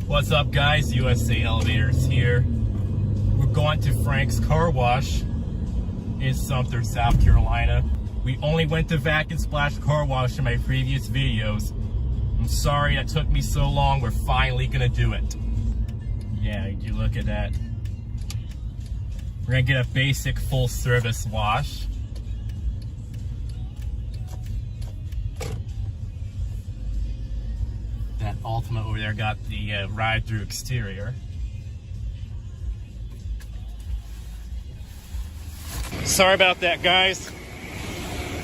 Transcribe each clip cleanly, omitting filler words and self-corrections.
What's up, guys? USA Elevators here. We're going to Frank's Car Wash in Sumter, South Carolina. We only went to Vac and Splash Car Wash in my previous videos. I'm sorry that took me so long. We're finally gonna do it. Yeah, you look at that. We're gonna get a basic full service wash. That Ultima over there got the ride-through exterior. Sorry about that, guys.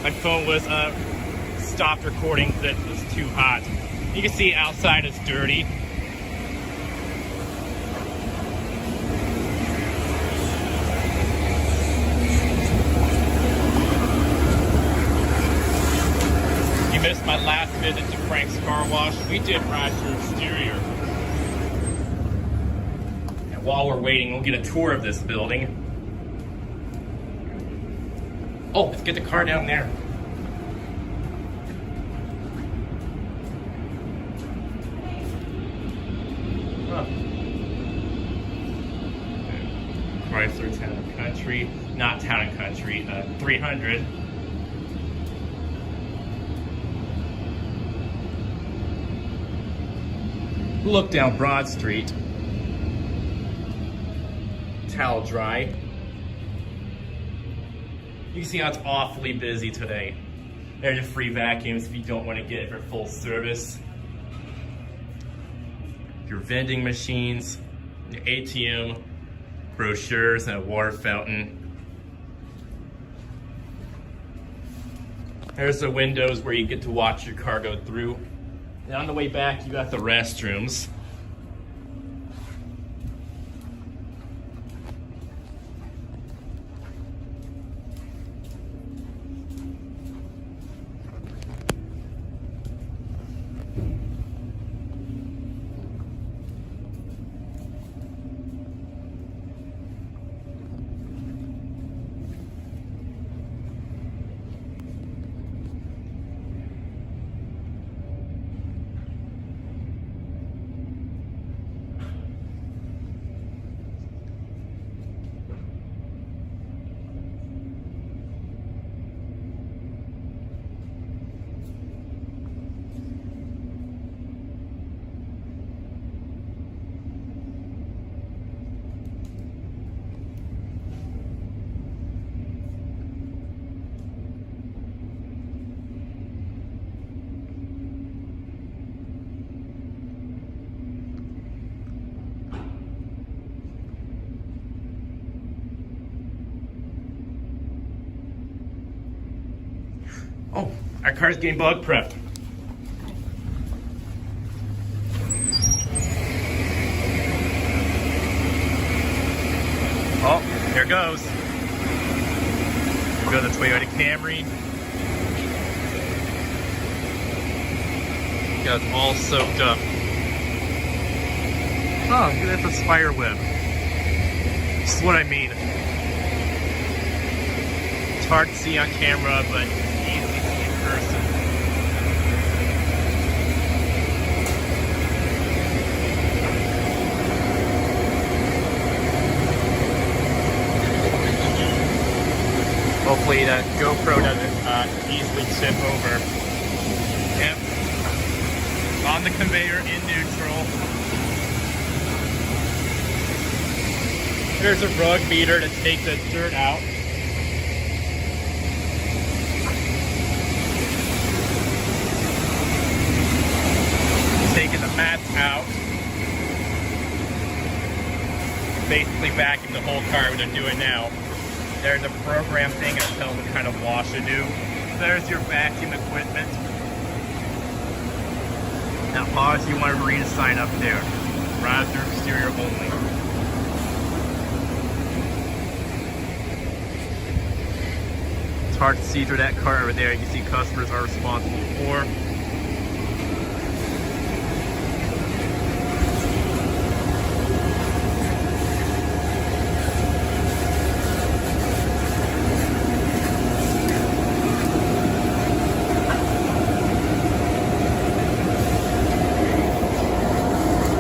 My phone was stopped recording because it was too hot. You can see outside it's dirty. You missed my last visit to Frank's Car Wash. We did ride-through exterior. And while we're waiting, we'll get a tour of this building. Oh, let's get the car down there. Huh. Chrysler Town and Country, not Town and Country, 300. Look down Broad Street. Towel dry. You can see how it's awfully busy today. There's your free vacuums if you don't want to get it for full service. Your vending machines, your ATM, brochures, and a water fountain. There's the windows where you get to watch your car go through. And on the way back, you got the restrooms. Oh, our car's getting bug prepped. Oh, here it goes. Go to the Toyota Camry. Got it all soaked up. Oh, look at that, the spider web. This is what I mean. It's hard to see on camera, but easy to see in person. Hopefully that GoPro doesn't easily tip over. Yep. On the conveyor in neutral. There's a rug beater to take the dirt out. Taking the mats out. Basically vacuum the whole car, which I'm doing now. There's a program thing that tells what kind of wash to do. There's your vacuum equipment. Now pause, you want to read a sign up there. Ride-through exterior only. It's hard to see through that car over there. You can see customers are responsible for.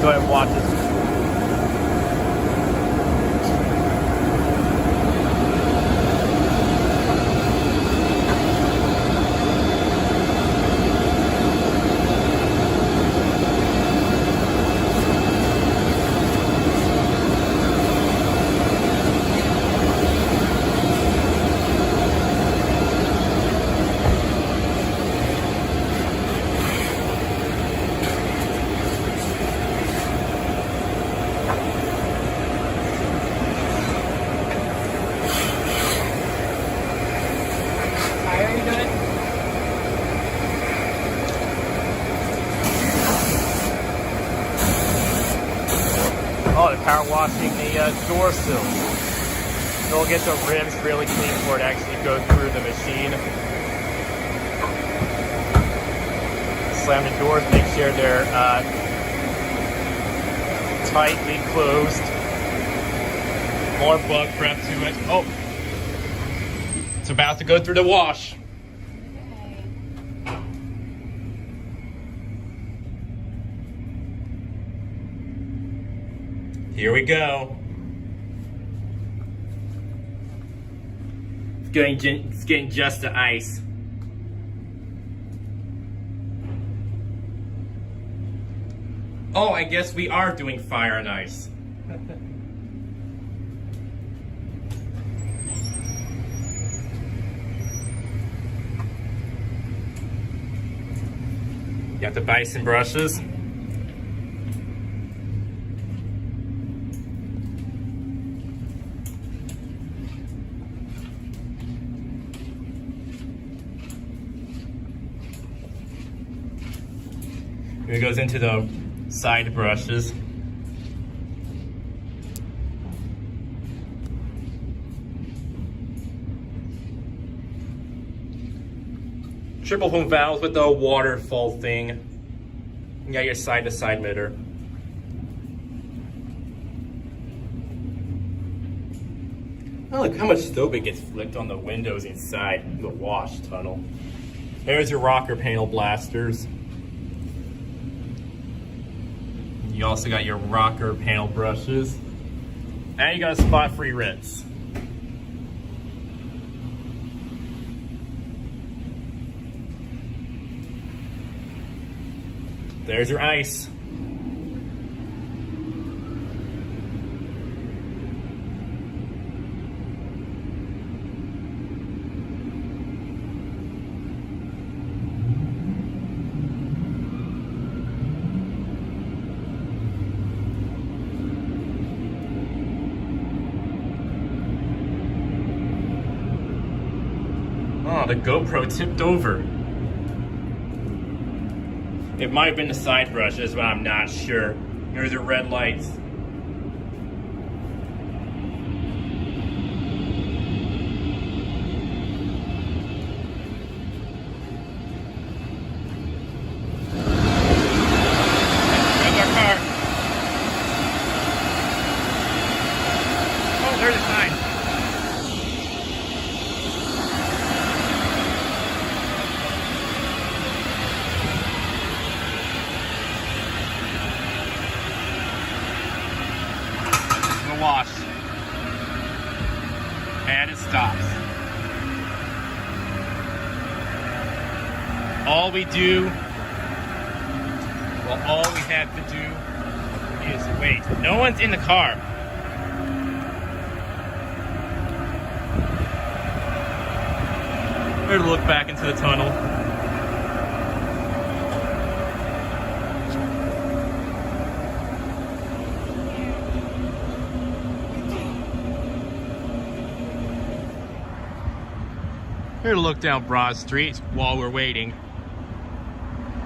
Go ahead and watch this. Oh, they're power washing the door sills. They'll get the rims really clean before it actually goes through the machine. Slam the doors, make sure they're tightly closed. More bug prep to it. Oh, it's about to go through the wash. Here we go. It's getting just the ice. Oh, I guess we are doing fire and ice. Got the bison brushes. Here it goes into the side brushes. Triple home valves with the waterfall thing. You got your side to side mirror. Oh, look how much soap it gets flicked on the windows inside the wash tunnel. There's your rocker panel blasters. You also got your rocker panel brushes. And you got a spot-free rinse. There's your ice. Oh, the GoPro tipped over. It might have been the side brushes, but I'm not sure. Here's the red lights. There's our car. Oh, there's a sign. Wash, and it stops. All we have to do is wait. No one's in the car. We're gonna look back into the tunnel. Here to look down Broad Street while we're waiting.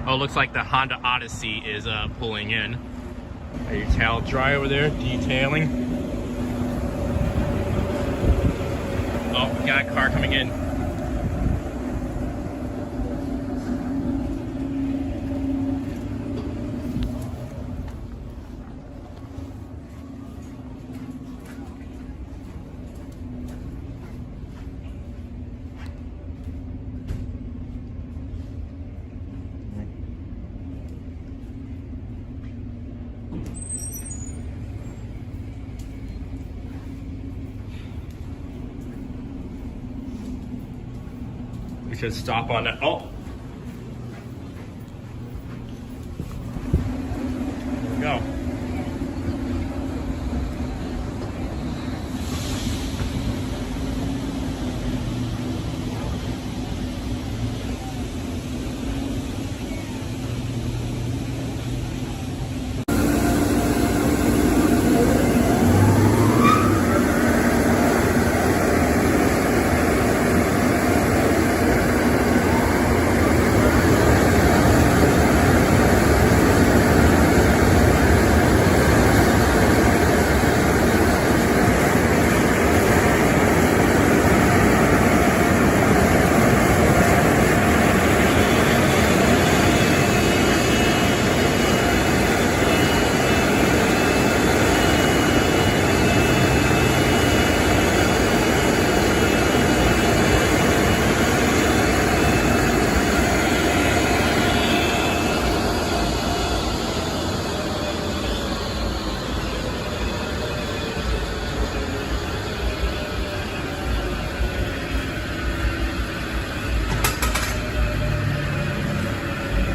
Oh, looks like the Honda Odyssey is pulling in. Are your towel dry over there? Detailing. Oh, we got a car coming in. We should stop on that. Oh. There we go.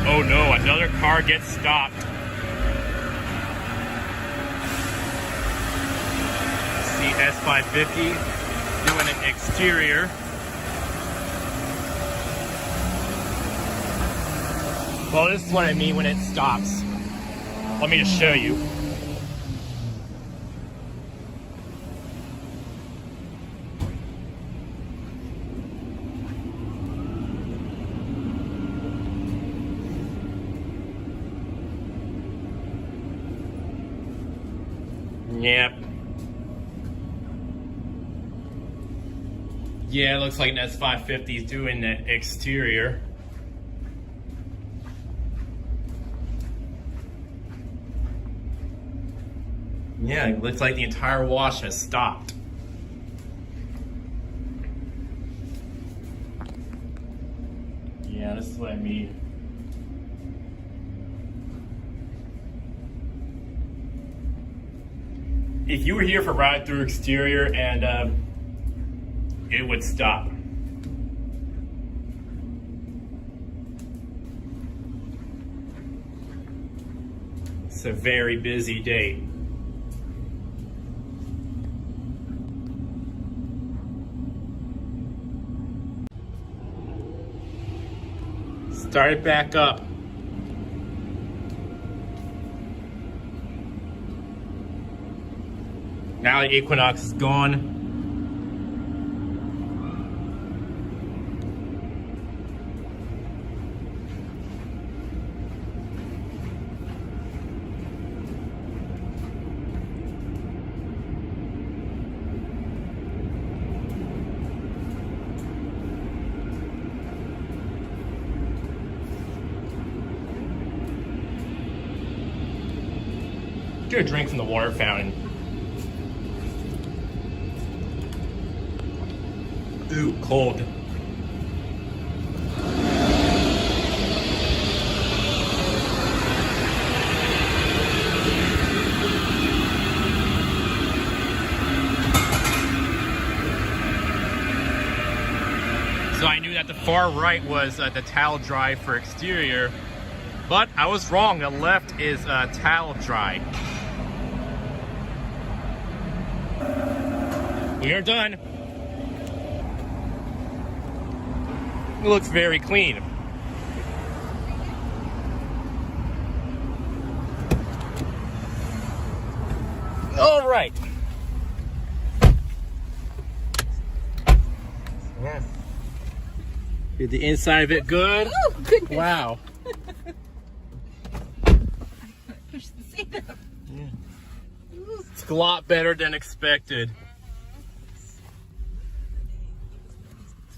Oh no, another car gets stopped. See S550 doing an exterior. Well, this is what I mean when it stops. Let me just show you. Yep. Yeah, it looks like an S550 is doing the exterior. Yeah, it looks like the entire wash has stopped. Yeah, this is what I mean. If you were here for ride through exterior and it would stop. It's a very busy day. Start it back up. Now the Equinox is gone. Get a drink from the water fountain. Ooh, cold. So I knew that the far right was the towel dry for exterior, but I was wrong. The left is towel dry. We are done. It looks very clean. All right. Yeah. Did the inside of it good? Oh, goodness. Wow. Push the seat up. Yeah. It's a lot better than expected. It's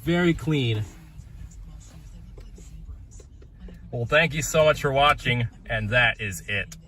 very clean. Well, thank you so much for watching, and that is it.